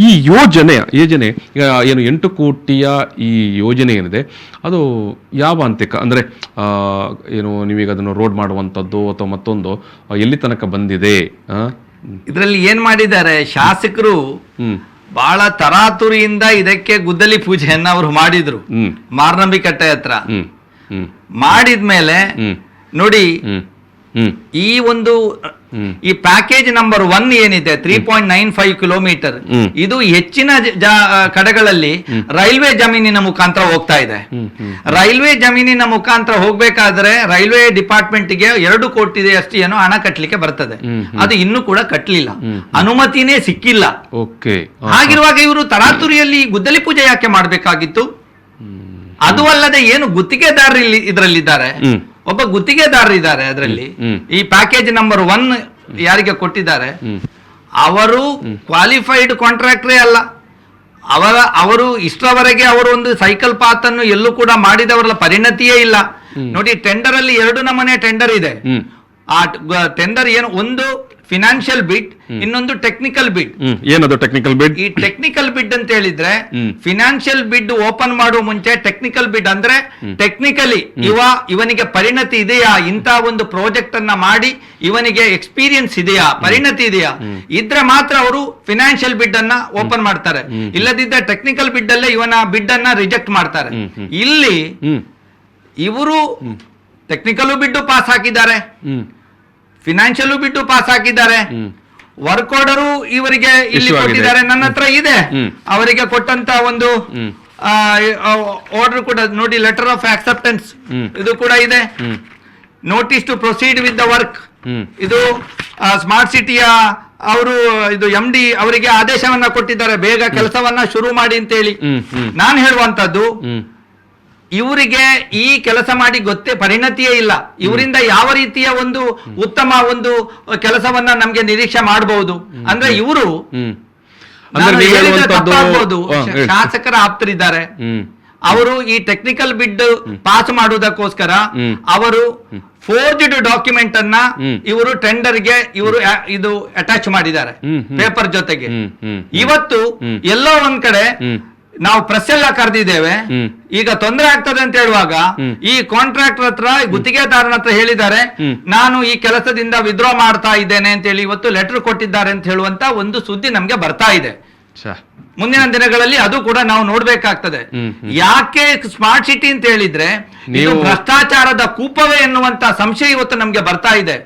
ಈ ಯೋಜನೆ ಈಗ ಏನು 8 ಕೋಟಿಯ ಈ ಯೋಜನೆ ಏನಿದೆ ಅದು ಯಾವ ಹಂತಕ್ಕೆ ಅಂದರೆ ಏನು ನೀವೀಗ ಅದನ್ನು ರೋಡ್ ಮಾಡುವಂಥದ್ದು ಅಥವಾ ಮತ್ತೊಂದು ಎಲ್ಲಿ ತನಕ ಬಂದಿದೆ? ಇದರಲ್ಲಿ ಏನ್ ಮಾಡಿದ್ದಾರೆ ಶಾಸಕರು, ಬಹಳ ತರಾತುರಿಯಿಂದ ಇದಕ್ಕೆ ಗುದ್ದಲಿ ಪೂಜೆಯನ್ನ ಅವರು ಮಾಡಿದ್ರು ಮಾರ್ನಂಬಿ ಕಟ್ಟೆ ಹತ್ರ. ಮಾಡಿದ್ಮೇಲೆ ನೋಡಿ ಈ ಒಂದು ಈ ಪ್ಯಾಕೇಜ್ ನಂಬರ್ 1 ಏನಿದೆ 3.95 ಕಿಲೋಮೀಟರ್, ಇದು ಹೆಚ್ಚಿನ ಕಡೆಗಳಲ್ಲಿ ರೈಲ್ವೆ ಜಮೀನಿನ ಮುಖಾಂತರ ಹೋಗ್ತಾ ಇದೆ. ರೈಲ್ವೆ ಜಮೀನಿನ ಮುಖಾಂತರ ಹೋಗ್ಬೇಕಾದ್ರೆ ರೈಲ್ವೆ ಡಿಪಾರ್ಟ್ಮೆಂಟ್ಗೆ 2 ಕೋಟಿ ಅಷ್ಟು ಏನೋ ಹಣ ಕಟ್ಟಲಿಕ್ಕೆ ಬರ್ತದೆ. ಅದು ಇನ್ನೂ ಕೂಡ ಕಟ್ಟಲಿಲ್ಲ, ಅನುಮತಿನೇ ಸಿಕ್ಕಿಲ್ಲ. ಹಾಗಿರುವಾಗ ಇವರು ತರಾತುರಿಯಲ್ಲಿ ಗುದ್ದಲಿ ಪೂಜೆ ಯಾಕೆ ಮಾಡಬೇಕಾಗಿತ್ತು? ಅದು ಅಲ್ಲದೆ ಏನು ಗುತ್ತಿಗೆದಾರರು ಇದರಲ್ಲಿದ್ದಾರೆ, ಒಬ್ಬ ಗುತ್ತಿಗೆದಾರರು ಇದ್ದಾರೆ ಅದರಲ್ಲಿ. ಈ ಪ್ಯಾಕೇಜ್ ನಂಬರ್ 1 ಯಾರಿಗೆ ಕೊಟ್ಟಿದ್ದಾರೆ ಅವರು ಕ್ವಾಲಿಫೈಡ್ ಕಾಂಟ್ರಾಕ್ಟರೇ ಅಲ್ಲ. ಅವರು ಇಷ್ಟರವರೆಗೆ ಅವರು ಒಂದು ಸೈಕಲ್ ಪಾತ್ ಅನ್ನು ಎಲ್ಲೂ ಕೂಡ ಮಾಡಿದವರ ಪರಿಣತಿಯೇ ಇಲ್ಲ. ನೋಡಿ, ಟೆಂಡರ್ ಅಲ್ಲಿ 2 ನಮೂನೆ ಟೆಂಡರ್ ಇದೆ. ಆ ಟೆಂಡರ್ ಏನು, ಒಂದು ಫಿನಾನ್ಷಿಯಲ್ ಬಿಡ್, ಇನ್ನೊಂದು ಟೆಕ್ನಿಕಲ್ ಬಿಡ್. ಏನದು ಟೆಕ್ನಿಕಲ್ ಬಿಡ್? ಈ ಟೆಕ್ನಿಕಲ್ ಬಿಡ್ ಅಂತ ಹೇಳಿದ್ರೆ ಫಿನಾನ್ಷಿಯಲ್ ಬಿಡ್ ಓಪನ್ ಮಾಡುವ ಮುಂಚೆ ಟೆಕ್ನಿಕಲ್ ಬಿಡ್ ಅಂದ್ರೆ ಟೆಕ್ನಿಕಲಿ ಇವನಿಗೆ ಪರಿಣತಿ ಇದೆಯಾ, ಇಂತ ಒಂದು ಪ್ರಾಜೆಕ್ಟ್ ಅನ್ನ ಮಾಡಿ ಇವನಿಗೆ ಎಕ್ಸ್ಪೀರಿಯನ್ಸ್ ಇದೆಯಾ, ಪರಿಣತಿ ಇದೆಯಾ, ಇದ್ರೆ ಮಾತ್ರ ಅವರು ಫಿನಾನ್ಷಿಯಲ್ ಬಿಡ್ ಅನ್ನ ಓಪನ್ ಮಾಡ್ತಾರೆ. ಇಲ್ಲದಿದ್ದರೆ ಟೆಕ್ನಿಕಲ್ ಬಿಡ್ ಅಲ್ಲೇ ಇವನ ಬಿಡ್ ಅನ್ನ ರಿಜೆಕ್ಟ್ ಮಾಡ್ತಾರೆ. ಇಲ್ಲಿ ಇವರು ಟೆಕ್ನಿಕಲ್ ಬಿಡ್ ಪಾಸ್ ಹಾಕಿದ್ದಾರೆ, ಫಿನಾನ್ಷಿಯಲ್ ಬಿಟ್ಟು ಪಾಸ್ ಹಾಕಿದ್ದಾರೆ. ವರ್ಕ್ ಆರ್ಡರು ಇವರಿಗೆ ಇಲ್ಲಿ ಕೊಟ್ಟಿದ್ದಾರೆ, ನನ್ನ ಹತ್ರ ಇದೆ. ಅವರಿಗೆ ಕೊಟ್ಟಂತ ಒಂದು ಆರ್ಡರ್ ಕೂಡ ನೋಡಿ, ಲೆಟರ್ ಆಫ್ ಆಕ್ಸೆಪ್ಟೆನ್ಸ್ ಇದು ಕೂಡ ಇದೆ. Notice to proceed with the work, ಇದು ಸ್ಮಾರ್ಟ್ ಸಿಟಿಯ ಅವರು ಇದು MD ಅವರಿಗೆ ಆದೇಶವನ್ನ ಕೊಟ್ಟಿದ್ದಾರೆ, ಬೇಗ ಕೆಲಸವನ್ನ ಶುರು ಮಾಡಿ ಅಂತ ಹೇಳಿ. ನಾನು ಹೇಳುವಂತದ್ದು, ಇವರಿಗೆ ಈ ಕೆಲಸ ಮಾಡಿ ಪರಿಣತಿಯೇ ಇಲ್ಲ. ಇವರಿಂದ ಯಾವ ರೀತಿಯ ಒಂದು ಉತ್ತಮ ಒಂದು ಕೆಲಸವನ್ನ ನಮ್ಗೆ ನಿರೀಕ್ಷೆ ಮಾಡಬಹುದು ಅಂದ್ರೆ ಇವರು ಶಾಸಕರ ಆಪ್ತರಿದ್ದಾರೆ. ಅವರು ಈ ಟೆಕ್ನಿಕಲ್ ಬಿಡ್ ಪಾಸ್ ಮಾಡುವುದಕ್ಕೋಸ್ಕರ ಅವರು ಫೋರ್ಜ್ಡ್ ಡಾಕ್ಯುಮೆಂಟ್ ಅನ್ನ ಇವರು ಟೆಂಡರ್ಗೆ ಇದು ಅಟ್ಯಾಚ್ ಮಾಡಿದ್ದಾರೆ ಪೇಪರ್ ಜೊತೆಗೆ. ಇವತ್ತು ಎಲ್ಲೋ ಒಂದ್ ಕಡೆ ನಾವು ಪ್ರೆಸ್ ಎಲ್ಲ ಕರೆದಿದ್ದೇವೆ, ಈಗ ತೊಂದರೆ ಆಗ್ತದೆ ಅಂತ ಹೇಳುವಾಗ ಈ ಕಾಂಟ್ರಾಕ್ಟರ್ ಹತ್ರ, ಗುತ್ತಿಗೆದಾರನ ಹತ್ರ ಹೇಳಿದ್ದಾರೆ, ನಾನು ಈ ಕೆಲಸದಿಂದ ವಿಡ್ರಾ ಮಾಡ್ತಾ ಇದ್ದೇನೆ ಅಂತ ಹೇಳಿ ಇವತ್ತು ಲೆಟರ್ ಕೊಟ್ಟಿದ್ದಾರೆ ಅಂತ ಹೇಳುವಂತ ಒಂದು ಸುದ್ದಿ ನಮ್ಗೆ ಬರ್ತಾ ಇದೆ. ಮುಂದಿನ ದಿನಗಳಲ್ಲಿ ಅದು ಕೂಡ ನಾವು ನೋಡ್ಬೇಕಾಗ್ತದೆ. ಯಾಕೆ ಸ್ಮಾರ್ಟ್ ಸಿಟಿ ಅಂತ ಹೇಳಿದ್ರೆ ಇದು ಭ್ರಷ್ಟಾಚಾರದ ಕೂಪವೇ ಎನ್ನುವಂತ ಸಂಶಯ ಇವತ್ತು ನಮ್ಗೆ ಬರ್ತಾ ಇದೆ.